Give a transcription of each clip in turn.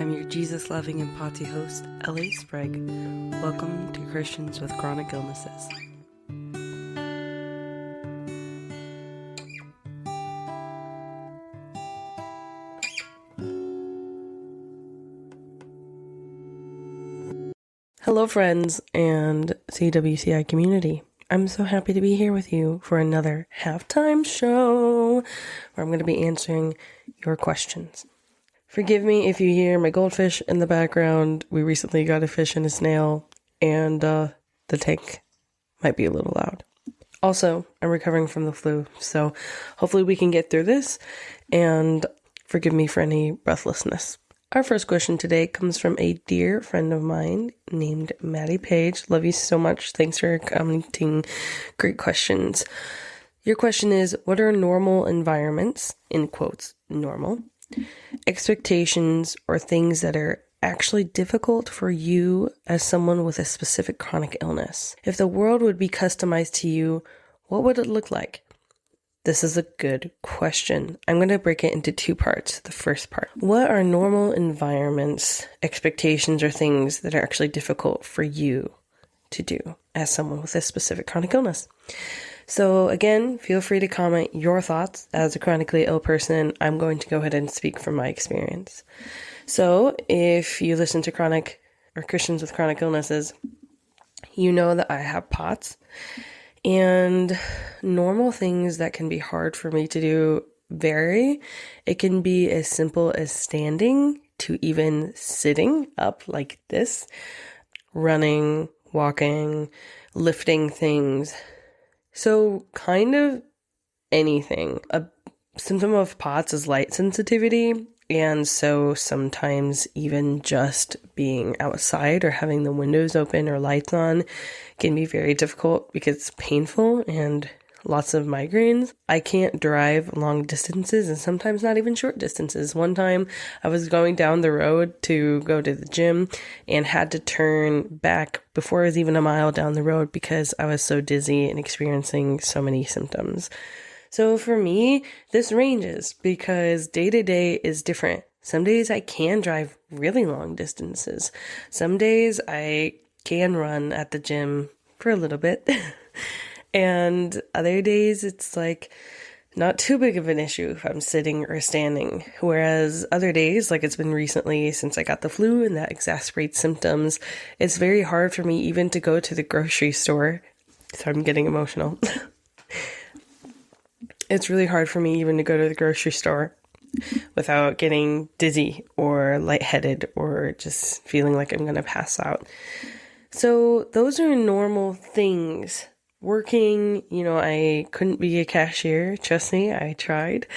I'm your Jesus-loving and potty host, L.A. Sprague. Welcome to Christians with Chronic Illnesses. Hello friends and CWCI community. I'm so happy to be here with you for another halftime show where I'm going to be answering your questions. Forgive me if you hear my goldfish in the background. We recently got a fish and a snail, and the tank might be a little loud. Also, I'm recovering from the flu, so hopefully we can get through this, and forgive me for any breathlessness. Our first question today comes from a dear friend of mine named Maddie Page. Love you so much. Thanks for commenting. Great questions. Your question is, what are normal environments, in quotes, normal, expectations, or things that are actually difficult for you as someone with a specific chronic illness? If the world would be customized to you, what would it look like? This is a good question. I'm going to break it into two parts. The first part, what are normal environments, expectations, or things that are actually difficult for you to do as someone with a specific chronic illness? So again, feel free to comment your thoughts. As a chronically ill person, I'm going to go ahead and speak from my experience. So if you listen to chronic or Christians with chronic illnesses, you know that I have POTS, and normal things that can be hard for me to do vary. It can be as simple as standing to even sitting up like this, running, walking, lifting things. So kind of anything. A symptom of POTS is light sensitivity, and so sometimes even just being outside or having the windows open or lights on can be very difficult because it's painful and lots of migraines. I can't drive long distances and sometimes not even short distances. One time I was going down the road to go to the gym and had to turn back before I was even a mile down the road because I was so dizzy and experiencing so many symptoms. So for me, this ranges because day to day is different. Some days I can drive really long distances. Some days I can run at the gym for a little bit. And other days it's like not too big of an issue if I'm sitting or standing. Whereas other days, like it's been recently since I got the flu and that exacerbates symptoms, it's very hard for me even to go to the grocery store. So I'm getting emotional. It's really hard for me even to go to the grocery store without getting dizzy or lightheaded or just feeling like I'm going to pass out. So those are normal things. Working, I couldn't be a cashier. Trust me, I tried.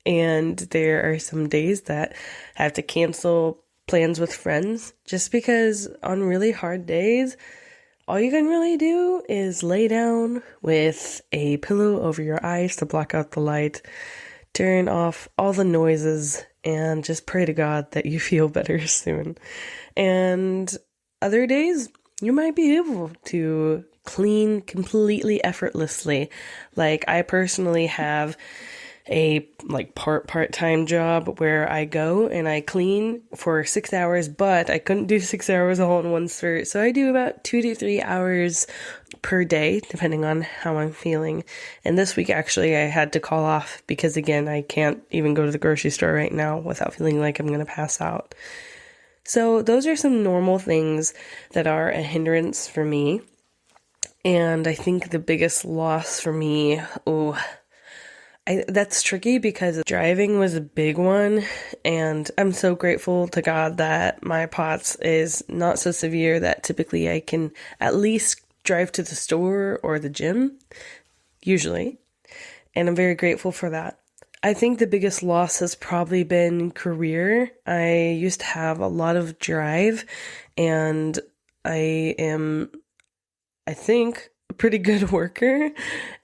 And there are some days that I have to cancel plans with friends just because on really hard days, all you can really do is lay down with a pillow over your eyes to block out the light, turn off all the noises, and just pray to God that you feel better soon. And other days, you might be able to clean completely effortlessly. Like I personally have a part-time job where I go and I clean for 6 hours, but I couldn't do 6 hours all in one spurt. So I do about 2 to 3 hours per day, depending on how I'm feeling. And this week, actually, I had to call off because, again, I can't even go to the grocery store right now without feeling like I'm going to pass out. So those are some normal things that are a hindrance for me. And I think the biggest loss for me, that's tricky because driving was a big one, and I'm so grateful to God that my POTS is not so severe that typically I can at least drive to the store or the gym, usually, and I'm very grateful for that. I think the biggest loss has probably been career. I used to have a lot of drive, and I think, a pretty good worker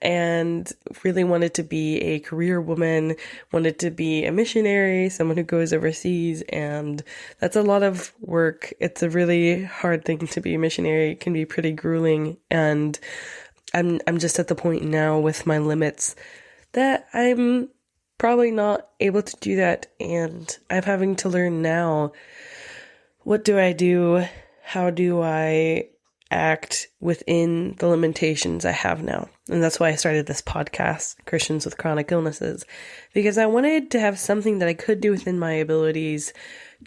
and really wanted to be a career woman, wanted to be a missionary, someone who goes overseas, and that's a lot of work. It's a really hard thing to be a missionary. It can be pretty grueling, and I'm just at the point now with my limits that I'm probably not able to do that. And I'm having to learn now, what do I do? How do I act within the limitations I have now? And that's why I started this podcast, Christians with Chronic Illnesses, because I wanted to have something that I could do within my abilities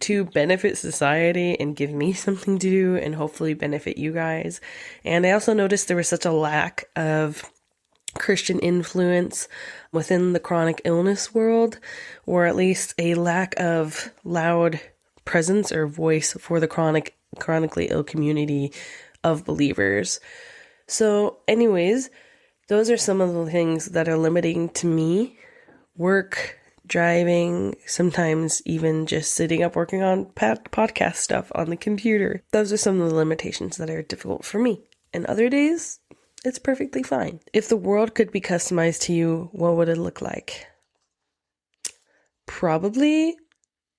to benefit society and give me something to do and hopefully benefit you guys. And I also noticed there was such a lack of Christian influence within the chronic illness world, or at least a lack of loud presence or voice for the chronically ill community of believers. So anyways, those are some of the things that are limiting to me. Work, driving, sometimes even just sitting up working on podcast stuff on the computer. Those are some of the limitations that are difficult for me. And other days, it's perfectly fine. If the world could be customized to you, what would it look like? Probably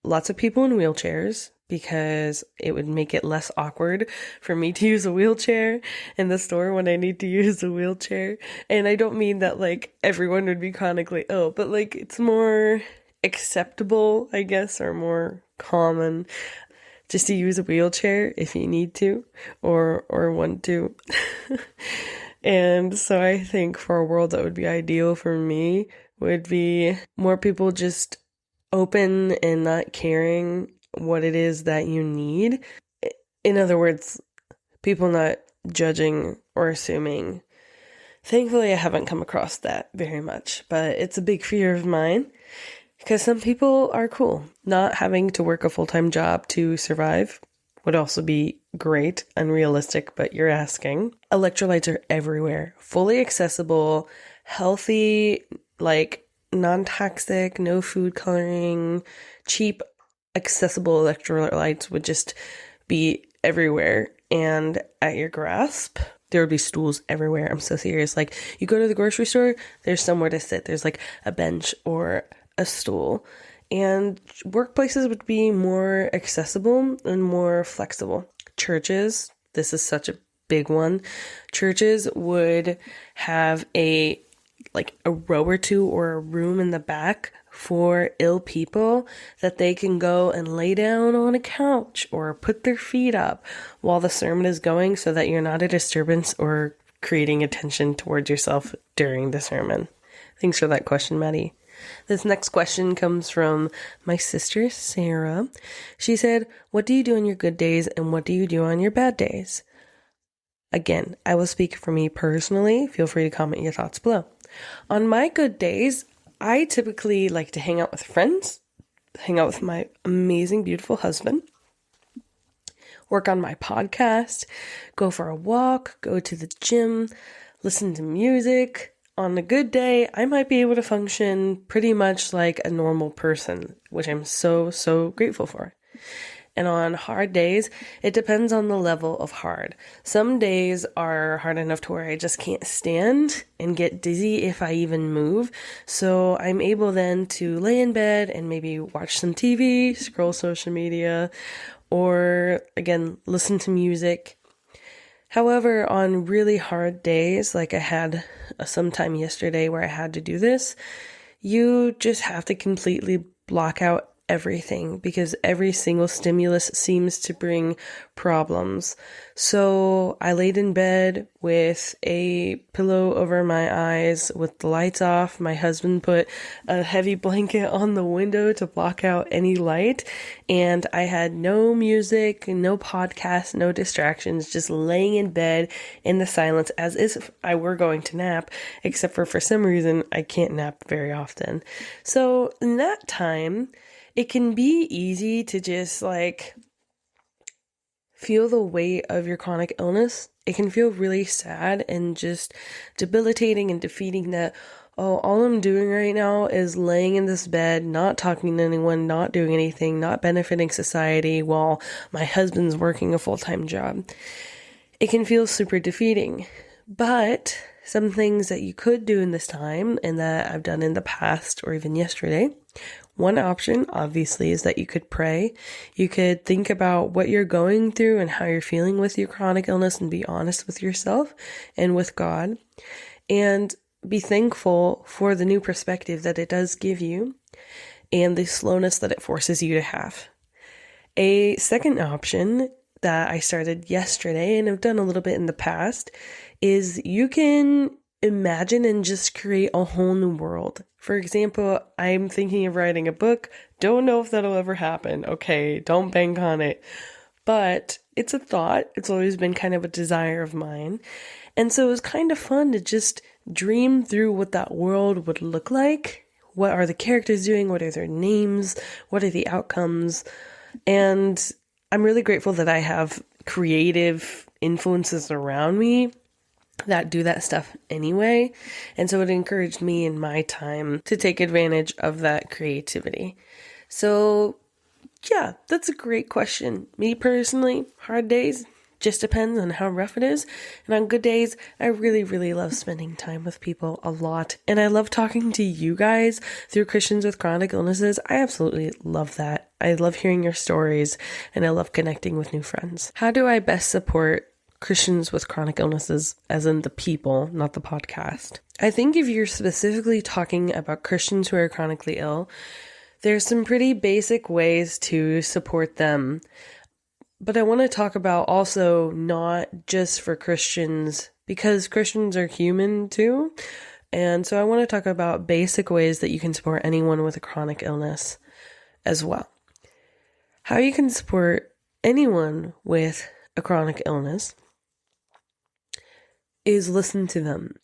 lots of people in wheelchairs, because it would make it less awkward for me to use a wheelchair in the store when I need to use a wheelchair. And I don't mean that like everyone would be chronically ill, but like it's more acceptable, I guess, or more common just to use a wheelchair if you need to or want to. And so I think for a world that would be ideal for me would be more people just open and not caring what it is that you need. In other words, people not judging or assuming. Thankfully, I haven't come across that very much, but it's a big fear of mine because some people are cool. Not having to work a full-time job to survive would also be great, unrealistic, but you're asking. Electrolytes are everywhere, fully accessible, healthy, like non-toxic, no food coloring, cheap, accessible electrolytes would just be everywhere and at your grasp. There would be stools everywhere. I'm so serious. Like, you go to the grocery store, there's somewhere to sit. There's like a bench or a stool. And workplaces would be more accessible and more flexible. Churches, this is such a big one. Churches would have a row or two or a room in the back for ill people that they can go and lay down on a couch or put their feet up while the sermon is going, so that you're not a disturbance or creating attention towards yourself during the sermon. Thanks for that question, Maddie. This next question comes from my sister, Sarah. She said, "What do you do on your good days and what do you do on your bad days?" Again, I will speak for me personally. Feel free to comment your thoughts below. On my good days, I typically like to hang out with friends, hang out with my amazing, beautiful husband, work on my podcast, go for a walk, go to the gym, listen to music. On a good day, I might be able to function pretty much like a normal person, which I'm so, so grateful for. And on hard days, it depends on the level of hard. Some days are hard enough to where I just can't stand and get dizzy if I even move. So I'm able then to lay in bed and maybe watch some TV, scroll social media, or again, listen to music. However, on really hard days, like I had sometime yesterday where I had to do this, you just have to completely block out everything, because every single stimulus seems to bring problems. So I laid in bed with a pillow over my eyes with the lights off. My husband put a heavy blanket on the window to block out any light. And I had no music, no podcast, no distractions, just laying in bed in the silence as if I were going to nap, except for some reason I can't nap very often. So in that time, it can be easy to just feel the weight of your chronic illness. It can feel really sad and just debilitating and defeating that, oh, all I'm doing right now is laying in this bed, not talking to anyone, not doing anything, not benefiting society while my husband's working a full-time job. It can feel super defeating. But some things that you could do in this time, and that I've done in the past or even yesterday, one option, obviously, is that you could pray. You could think about what you're going through and how you're feeling with your chronic illness and be honest with yourself and with God. And be thankful for the new perspective that it does give you and the slowness that it forces you to have. A second option that I started yesterday and have done a little bit in the past is you can imagine and just create a whole new world. For example, I'm thinking of writing a book. Don't know if that'll ever happen. Okay, don't bank on it. But it's a thought. It's always been kind of a desire of mine. And so it was kind of fun to just dream through what that world would look like. What are the characters doing? What are their names? What are the outcomes? And I'm really grateful that I have creative influences around me that do that stuff anyway. And so it encouraged me in my time to take advantage of that creativity. So yeah, that's a great question. Me personally, hard days just depends on how rough it is. And on good days, I really, really love spending time with people a lot. And I love talking to you guys through Christians with chronic illnesses. I absolutely love that. I love hearing your stories and I love connecting with new friends. How do I best support Christians with chronic illnesses, as in the people, not the podcast? I think if you're specifically talking about Christians who are chronically ill, there's some pretty basic ways to support them. But I want to talk about also not just for Christians, because Christians are human too. And so I want to talk about basic ways that you can support anyone with a chronic illness as well. How you can support anyone with a chronic illness is listen to them.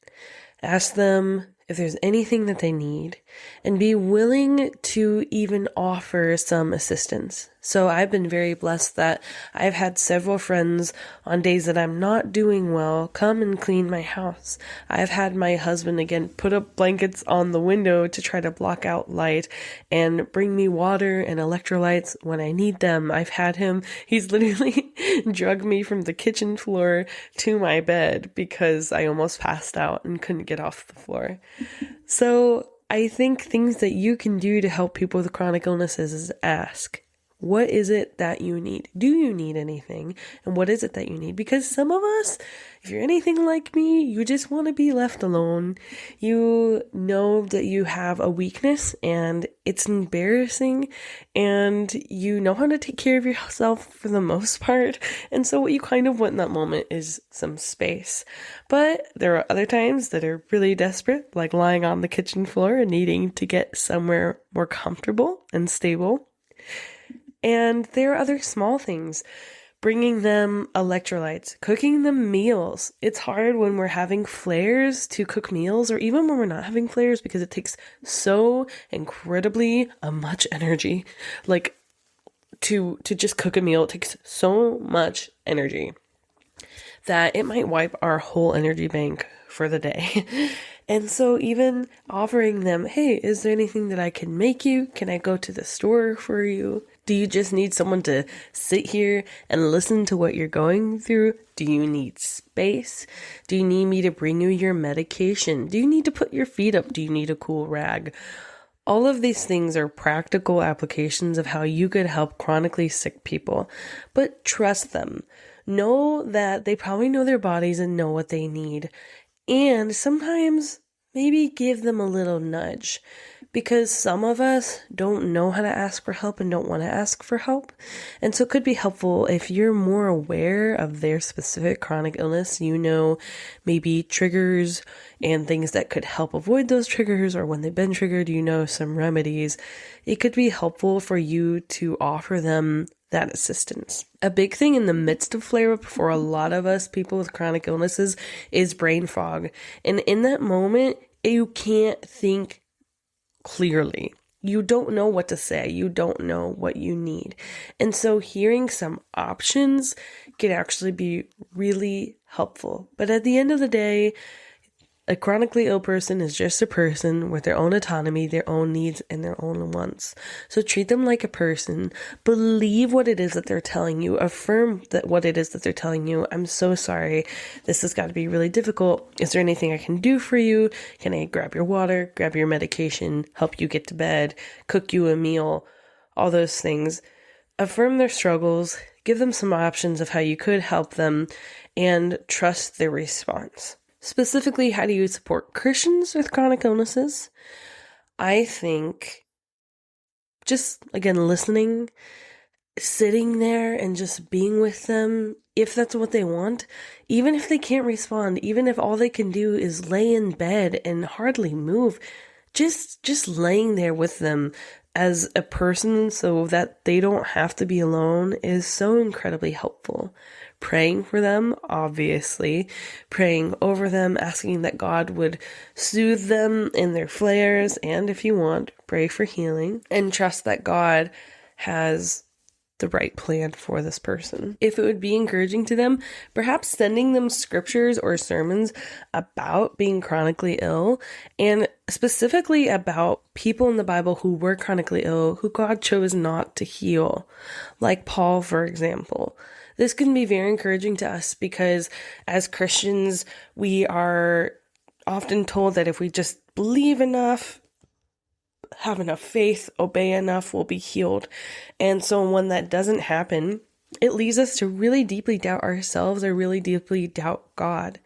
Ask them if there's anything that they need, and be willing to even offer some assistance. So I've been very blessed that I've had several friends on days that I'm not doing well come and clean my house. I've had my husband, again, put up blankets on the window to try to block out light and bring me water and electrolytes when I need them. I've had him, he's literally drug me from the kitchen floor to my bed because I almost passed out and couldn't get off the floor. So I think things that you can do to help people with chronic illnesses is ask, what is it that you need? Do you need anything? And what is it that you need? Because some of us, if you're anything like me, you just want to be left alone. You know that you have a weakness and it's embarrassing and you know how to take care of yourself for the most part. And so what you kind of want in that moment is some space. But there are other times that are really desperate, like lying on the kitchen floor and needing to get somewhere more comfortable and stable. And there are other small things, bringing them electrolytes, cooking them meals. It's hard when we're having flares to cook meals, or even when we're not having flares, because it takes so incredibly much energy. Like to just cook a meal, it takes so much energy that it might wipe our whole energy bank for the day. And so even offering them, hey, is there anything that I can make you? Can I go to the store for you? Do you just need someone to sit here and listen to what you're going through? Do you need space? Do you need me to bring you your medication? Do you need to put your feet up? Do you need a cool rag? All of these things are practical applications of how you could help chronically sick people, but trust them. Know that they probably know their bodies and know what they need. And sometimes maybe give them a little nudge, because some of us don't know how to ask for help and don't want to ask for help. And so it could be helpful if you're more aware of their specific chronic illness, you know, maybe triggers and things that could help avoid those triggers, or when they've been triggered, you know, some remedies. It could be helpful for you to offer them that assistance. A big thing in the midst of flare-up for a lot of us people with chronic illnesses is brain fog. And in that moment, you can't think clearly. You don't know what to say. You don't know what you need. And so hearing some options can actually be really helpful. But at the end of the day, a chronically ill person is just a person with their own autonomy, their own needs, and their own wants. So treat them like a person. Believe what it is that they're telling you. Affirm that what it is that they're telling you. I'm so sorry. This has got to be really difficult. Is there anything I can do for you? Can I grab your water, grab your medication, help you get to bed, cook you a meal? All those things. Affirm their struggles. Give them some options of how you could help them, and trust their response. Specifically, how do you support Christians with chronic illnesses? I think just, again, listening, sitting there and just being with them, if that's what they want, even if they can't respond, even if all they can do is lay in bed and hardly move, just laying there with them as a person so that they don't have to be alone is so incredibly helpful. Praying for them, obviously, praying over them, asking that God would soothe them in their flares, and if you want, pray for healing, and trust that God has the right plan for this person. If it would be encouraging to them, perhaps sending them scriptures or sermons about being chronically ill, and specifically about people in the Bible who were chronically ill, who God chose not to heal, like Paul, for example. This can be very encouraging to us because as Christians, we are often told that if we just believe enough, have enough faith, obey enough, we'll be healed. And so when that doesn't happen, it leads us to really deeply doubt ourselves or really deeply doubt God.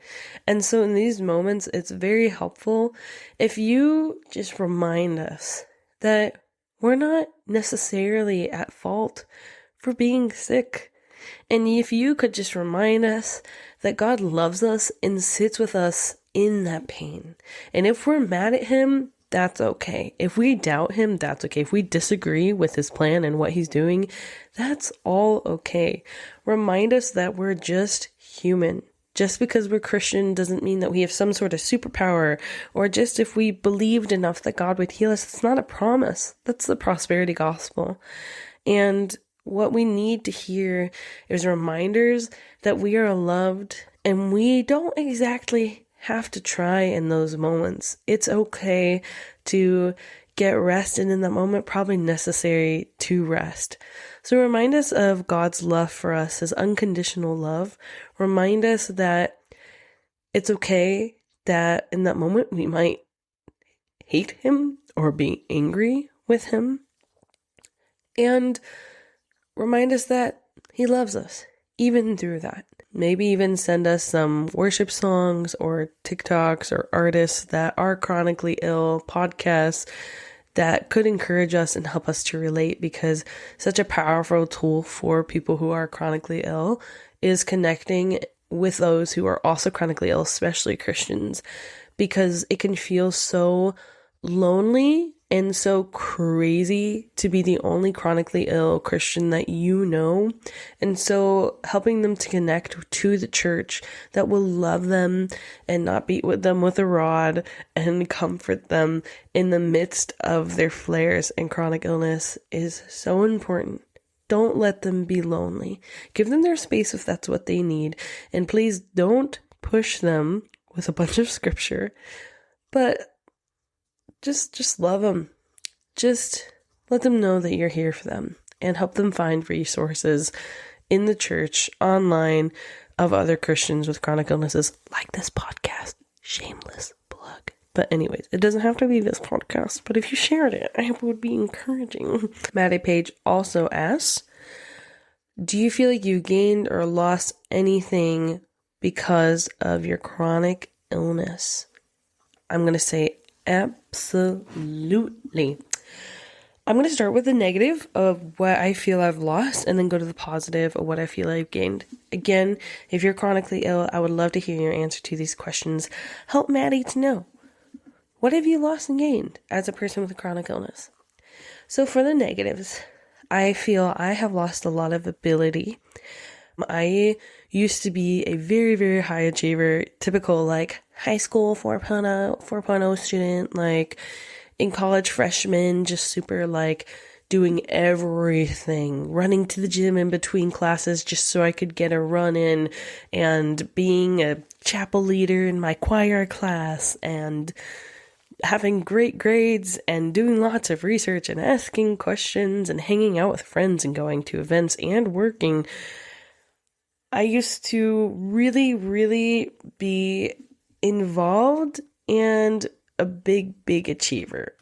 And so in these moments, it's very helpful if you just remind us that we're not necessarily at fault for being sick. And if you could just remind us that God loves us and sits with us in that pain. And if we're mad at him, that's okay. If we doubt him, that's okay. If we disagree with his plan and what he's doing, that's all okay. Remind us that we're just human. Just because we're Christian doesn't mean that we have some sort of superpower, or just if we believed enough that God would heal us. It's not a promise. That's the prosperity gospel. And what we need to hear is reminders that we are loved and we don't exactly have to try in those moments. It's okay to get rest, and in that moment, probably necessary to rest. So remind us of God's love for us, his unconditional love. Remind us that it's okay that in that moment we might hate him or be angry with him. And remind us that he loves us, even through that. Maybe even send us some worship songs or TikToks or artists that are chronically ill, podcasts that could encourage us and help us to relate, because such a powerful tool for people who are chronically ill is connecting with those who are also chronically ill, especially Christians, because it can feel so lonely and so crazy to be the only chronically ill Christian that you know. And so helping them to connect to the church that will love them and not beat with them with a rod and comfort them in the midst of their flares and chronic illness is so important. Don't let them be lonely. Give them their space if that's what they need. And please don't push them with a bunch of scripture, but just love them. Just let them know that you're here for them and help them find resources in the church, online, of other Christians with chronic illnesses, like this podcast. Shameless plug. But anyways, it doesn't have to be this podcast, but if you shared it, I hope it would be encouraging. Maddie Page also asks, do you feel like you gained or lost anything because of your chronic illness? I'm going to say absolutely. I'm going to start with the negative of what I feel I've lost and then go to the positive of what I feel I've gained. Again, if you're chronically ill, I would love to hear your answer to these questions. Help Maddie to know. What have you lost and gained as a person with a chronic illness? So for the negatives, I feel I have lost a lot of ability. I used to be a very, very high achiever, typical like high school 4.0 student, like in college freshman, just super like doing everything, running to the gym in between classes just so I could get a run in, and being a chapel leader in my choir class, and having great grades, and doing lots of research and asking questions and hanging out with friends and going to events and working. I used to really, really be involved and a big, big achiever.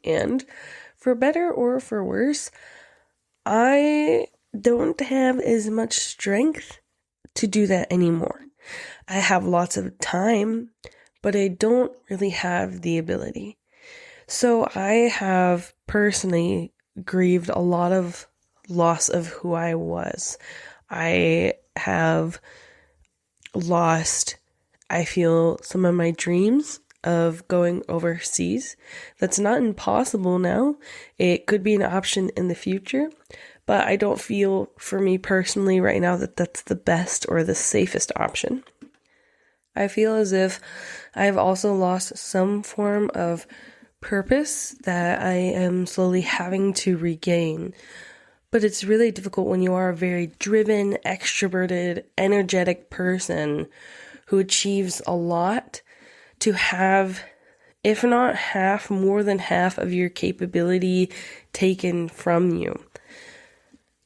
And for better or for worse, I don't have as much strength to do that anymore. I have lots of time, but I don't really have the ability. So I have personally grieved a lot of loss of who I was. I have lost, I feel, some of my dreams of going overseas. That's not impossible now. It could be an option in the future, but I don't feel, for me personally right now, that that's the best or the safest option. I feel as if I've also lost some form of purpose that I am slowly having to regain. But it's really difficult when you are a very driven, extroverted, energetic person who achieves a lot to have, if not half, more than half of your capability taken from you.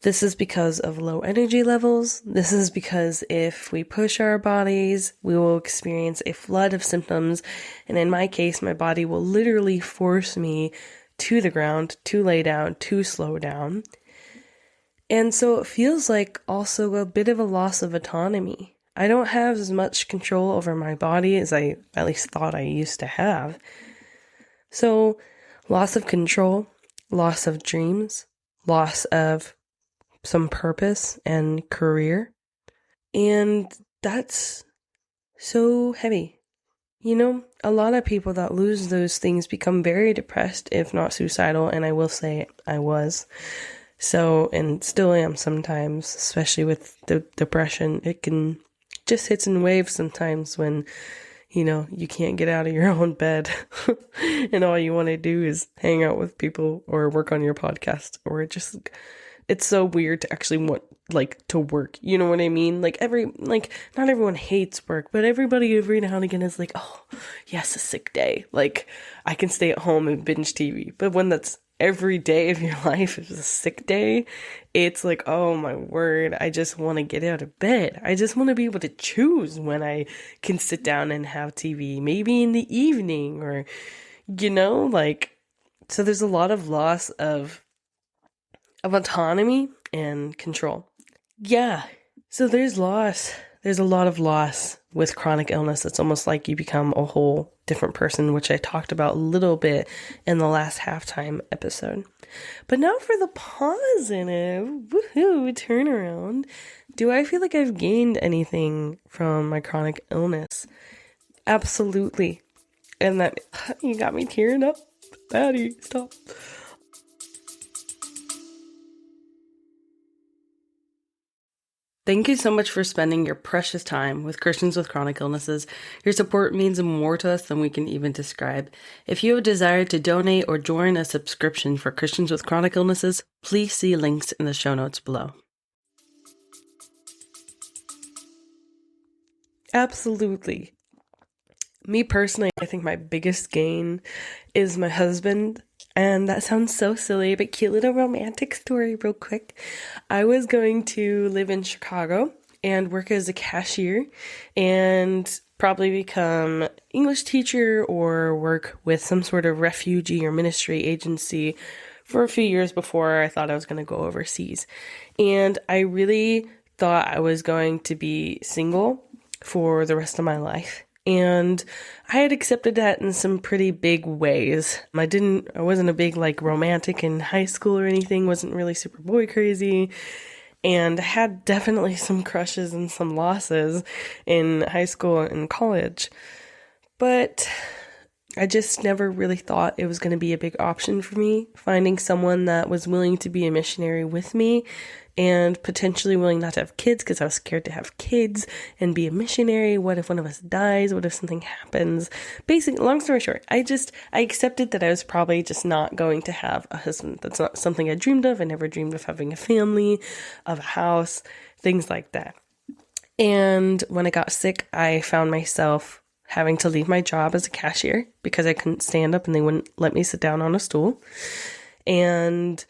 This is because of low energy levels. This is because if we push our bodies, we will experience a flood of symptoms. And in my case, my body will literally force me to the ground, to lay down, to slow down. And so it feels like also a bit of a loss of autonomy. I don't have as much control over my body as I at least thought I used to have. So loss of control, loss of dreams, loss of some purpose and career. And that's so heavy. You know, a lot of people that lose those things become very depressed, if not suicidal. And I will say I was. So, and still am sometimes, especially with the depression. It can just hits in waves sometimes when, you know, you can't get out of your own bed and all you want to do is hang out with people or work on your podcast, or it's so weird to actually want, like, to work. You know what I mean? Like, not everyone hates work, but everybody every now and again is like, oh, yes, a sick day. Like, I can stay at home and binge TV. But when that's every day of your life is a sick day, it's like, oh my word, I just want to get out of bed. I just want to be able to choose when I can sit down and have TV, maybe in the evening, or, you know, like, so there's a lot of loss of autonomy and control. Yeah. So there's loss. There's a lot of loss with chronic illness. It's almost like you become a whole different person, which I talked about a little bit in the last halftime episode. But now for the positive, woohoo, turnaround. Do I feel like I've gained anything from my chronic illness? Absolutely. And that, you got me tearing up. Daddy, stop. Thank you so much for spending your precious time with Christians with chronic illnesses. Your support means more to us than we can even describe. If you have a desire to donate or join a subscription for Christians with chronic illnesses, please see links in the show notes below. Absolutely. Me personally, I think my biggest gain is my husband. And that sounds so silly, but cute little romantic story real quick. I was going to live in Chicago and work as a cashier and probably become English teacher or work with some sort of refugee or ministry agency for a few years before I thought I was going to go overseas. And I really thought I was going to be single for the rest of my life. And I had accepted that in some pretty big ways. I wasn't a big, like, romantic in high school or anything, wasn't really super boy crazy. And I had definitely some crushes and some losses in high school and college. But I just never really thought it was going to be a big option for me, finding someone that was willing to be a missionary with me and potentially willing not to have kids because I was scared to have kids and be a missionary. What if one of us dies? What if something happens? Basically, long story short, I accepted that I was probably just not going to have a husband. That's not something I dreamed of. I never dreamed of having a family, of a house, things like that. And when I got sick, I found myself having to leave my job as a cashier because I couldn't stand up and they wouldn't let me sit down on a stool. And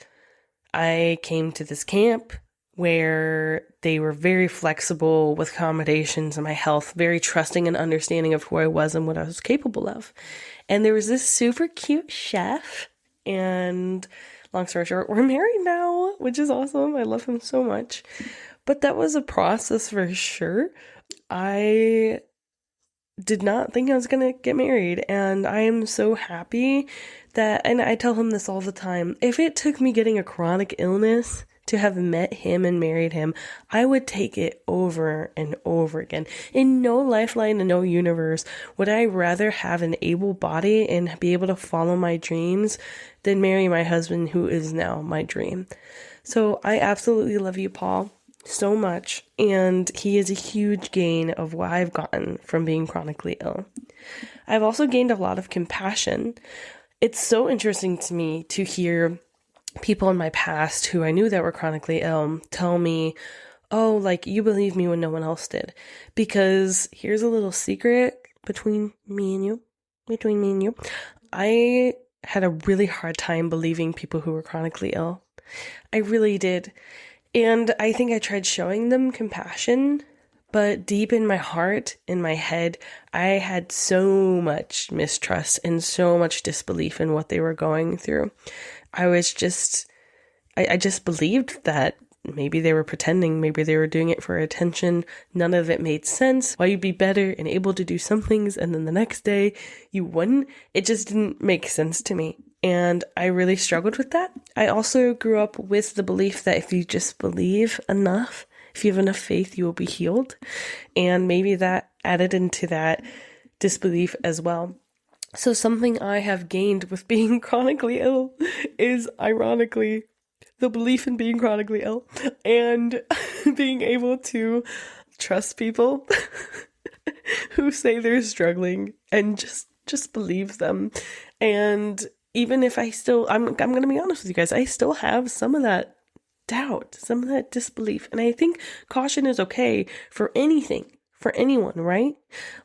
I came to this camp where they were very flexible with accommodations and my health, very trusting and understanding of who I was and what I was capable of. And there was this super cute chef, and long story short, we're married now, which is awesome. I love him so much. But that was a process for sure. I did not think I was going to get married, and I am so happy that, and I tell him this all the time, if it took me getting a chronic illness to have met him and married him, I would take it over and over again. In no lifeline and no universe would I rather have an able body and be able to follow my dreams than marry my husband, who is now my dream. So I absolutely love you, Paul, so much, and he is a huge gain of what I've gotten from being chronically ill. I've also gained a lot of compassion. It's so interesting to me to hear people in my past who I knew that were chronically ill tell me, oh, like, you believe me when no one else did. Because here's a little secret between me and you. I had a really hard time believing people who were chronically ill. I really did. And I think I tried showing them compassion, but deep in my heart, in my head, I had so much mistrust and so much disbelief in what they were going through. I just believed that maybe they were pretending, maybe they were doing it for attention. None of it made sense. Why you'd be better and able to do some things, and then the next day you wouldn't. It just didn't make sense to me. And I really struggled with that. I also grew up with the belief that if you just believe enough, if you have enough faith, you will be healed. And maybe that added into that disbelief as well. So something I have gained with being chronically ill is, ironically, the belief in being chronically ill and being able to trust people who say they're struggling and just believe them. And even if I'm going to be honest with you guys, I still have some of that doubt, some of that disbelief. And I think caution is okay for anything, for anyone, right?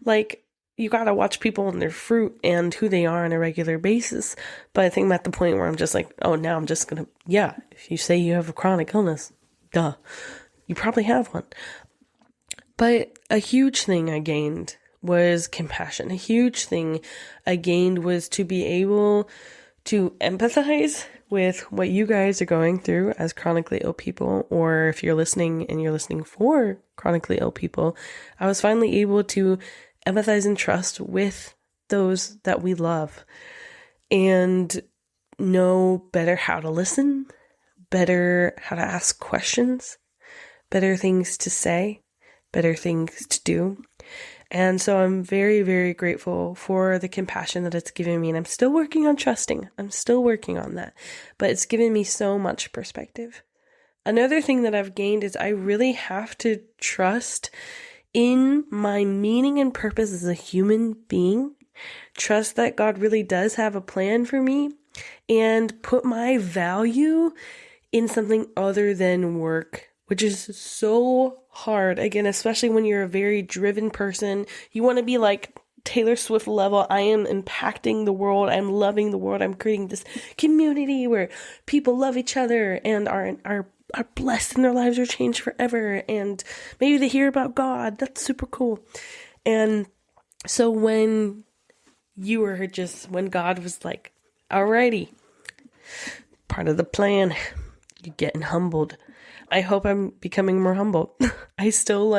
Like, you gotta watch people and their fruit and who they are on a regular basis. But I think I'm at the point where I'm just like, oh, now I'm just gonna, yeah, if you say you have a chronic illness, duh, you probably have one. But a huge thing I gained was compassion. A huge thing I gained was to be able to empathize with what you guys are going through as chronically ill people, or if you're listening and you're listening for chronically ill people. I was finally able to empathize and trust with those that we love and know better how to listen, better how to ask questions, better things to say, better things to do. And so I'm very, very grateful for the compassion that it's given me. And I'm still working on trusting. I'm still working on that. But it's given me so much perspective. Another thing that I've gained is I really have to trust in my meaning and purpose as a human being. Trust that God really does have a plan for me, and put my value in something other than work, which is so hard. Again, especially when you're a very driven person. You want to be like Taylor Swift level. I am impacting the world. I'm loving the world. I'm creating this community where people love each other and are blessed and their lives are changed forever. And maybe they hear about God. That's super cool. And so when God was like, alrighty, part of the plan, you're getting humbled. I hope I'm becoming more humble. I still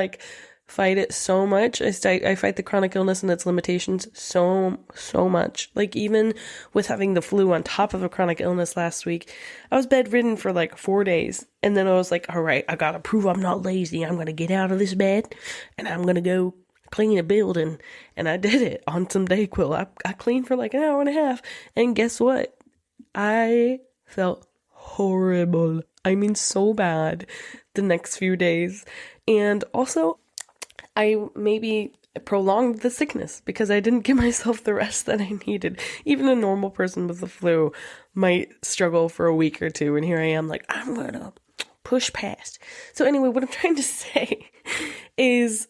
fight it so much. I fight the chronic illness and its limitations so much. Like, even with having the flu on top of a chronic illness last week, I was bedridden for 4 days. And then I was like, all right, I gotta prove I'm not lazy. I'm gonna get out of this bed and I'm gonna go clean a building. And I did it on some Dayquil. I cleaned for an hour and a half. And guess what? I felt horrible. I mean, so bad the next few days. And also, I maybe prolonged the sickness because I didn't give myself the rest that I needed. Even a normal person with the flu might struggle for a week or two. And here I am I'm going to push past. So anyway, what I'm trying to say is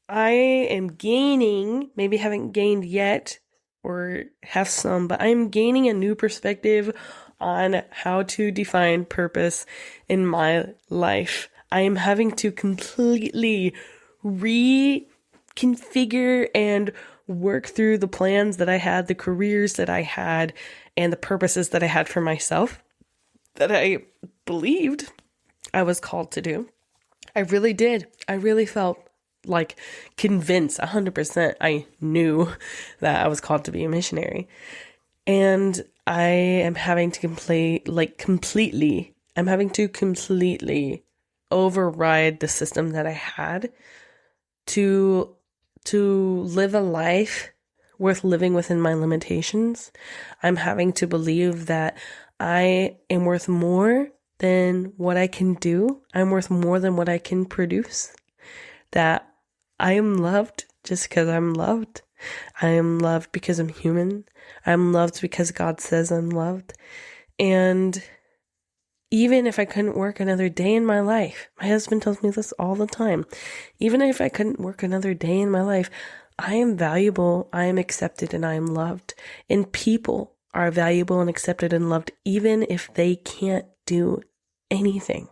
I am gaining, maybe haven't gained yet or have some, but I'm gaining a new perspective on how to define purpose in my life. I am having to completely reconfigure and work through the plans that I had, the careers that I had, and the purposes that I had for myself that I believed I was called to do. I really did. I really felt like convinced 100%. I knew that I was called to be a missionary. And I am having to completely override the system that I had to live a life worth living within my limitations. I'm having to believe that I am worth more than what I can do. I'm worth more than what I can produce. That I am loved just because I'm loved. I am loved because I'm human. I'm loved because God says I'm loved. And even if I couldn't work another day in my life, my husband tells me this all the time, even if I couldn't work another day in my life, I am valuable, I am accepted, and I am loved. And people are valuable and accepted and loved even if they can't do anything.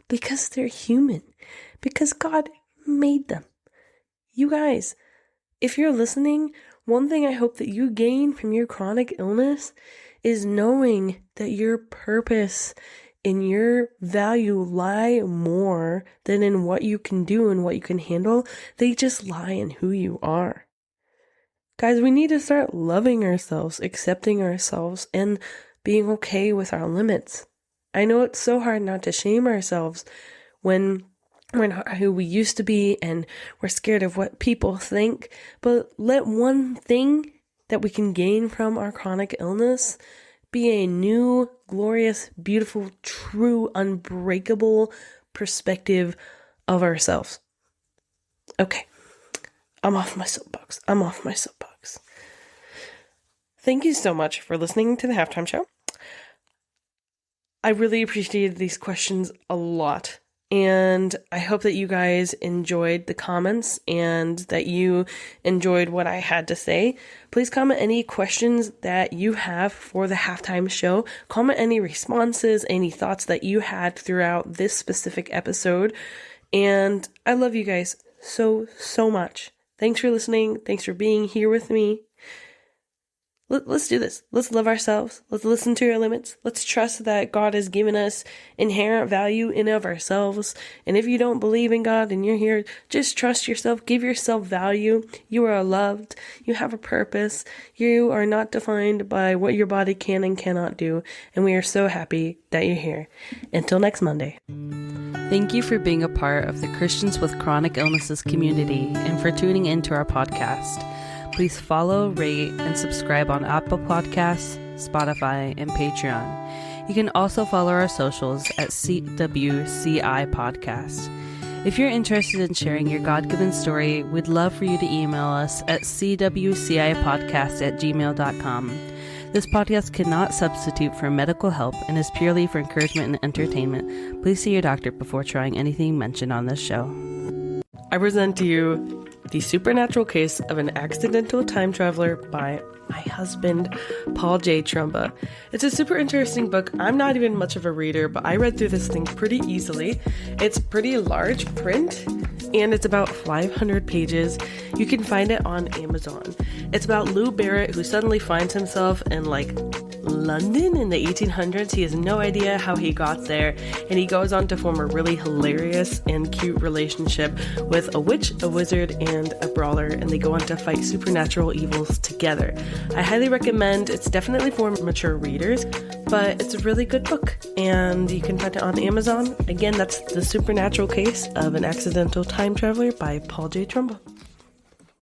Because they're human. Because God made them. You guys, if you're listening, one thing I hope that you gain from your chronic illness is knowing that your purpose and your value lie more than in what you can do and what you can handle. They just lie in who you are. Guys, we need to start loving ourselves, accepting ourselves, and being okay with our limits. I know it's so hard not to shame ourselves when we're not who we used to be and we're scared of what people think, but let one thing that we can gain from our chronic illness be a new, glorious, beautiful, true, unbreakable perspective of ourselves. Okay, I'm off my soapbox. Thank you so much for listening to the Halftime Show. I really appreciated these questions a lot. And I hope that you guys enjoyed the comments and that you enjoyed what I had to say. Please comment any questions that you have for the halftime show. Comment any responses, any thoughts that you had throughout this specific episode. And I love you guys so, so much. Thanks for listening. Thanks for being here with me. Let's do this. Let's love ourselves. Let's listen to our limits. Let's trust that God has given us inherent value in of ourselves. And if you don't believe in God and you're here, just trust yourself. Give yourself value. You are loved. You have a purpose. You are not defined by what your body can and cannot do. And we are so happy that you're here. Until next Monday. Thank you for being a part of the Christians with Chronic Illnesses community and for tuning into our podcast. Please follow, rate, and subscribe on Apple Podcasts, Spotify, and Patreon. You can also follow our socials at CWCI Podcast. If you're interested in sharing your God-given story, we'd love for you to email us at cwcipodcast@gmail.com. This podcast cannot substitute for medical help and is purely for encouragement and entertainment. Please see your doctor before trying anything mentioned on this show. I present to you The Supernatural Case of an Accidental Time Traveler by my husband, Paul J. Trumba. It's a super interesting book. I'm not even much of a reader, but I read through this thing pretty easily. It's pretty large print, and it's about 500 pages. You can find it on Amazon. It's about Lou Barrett, who suddenly finds himself in London in the 1800s. He has no idea how he got there, and he goes on to form a really hilarious and cute relationship with a witch, a wizard, and a brawler, and they go on to fight supernatural evils together. I highly recommend. It's definitely for mature readers, but it's a really good book, and you can find it on Amazon. Again, that's The Supernatural Case of an Accidental Time Traveler by Paul J. Trumba.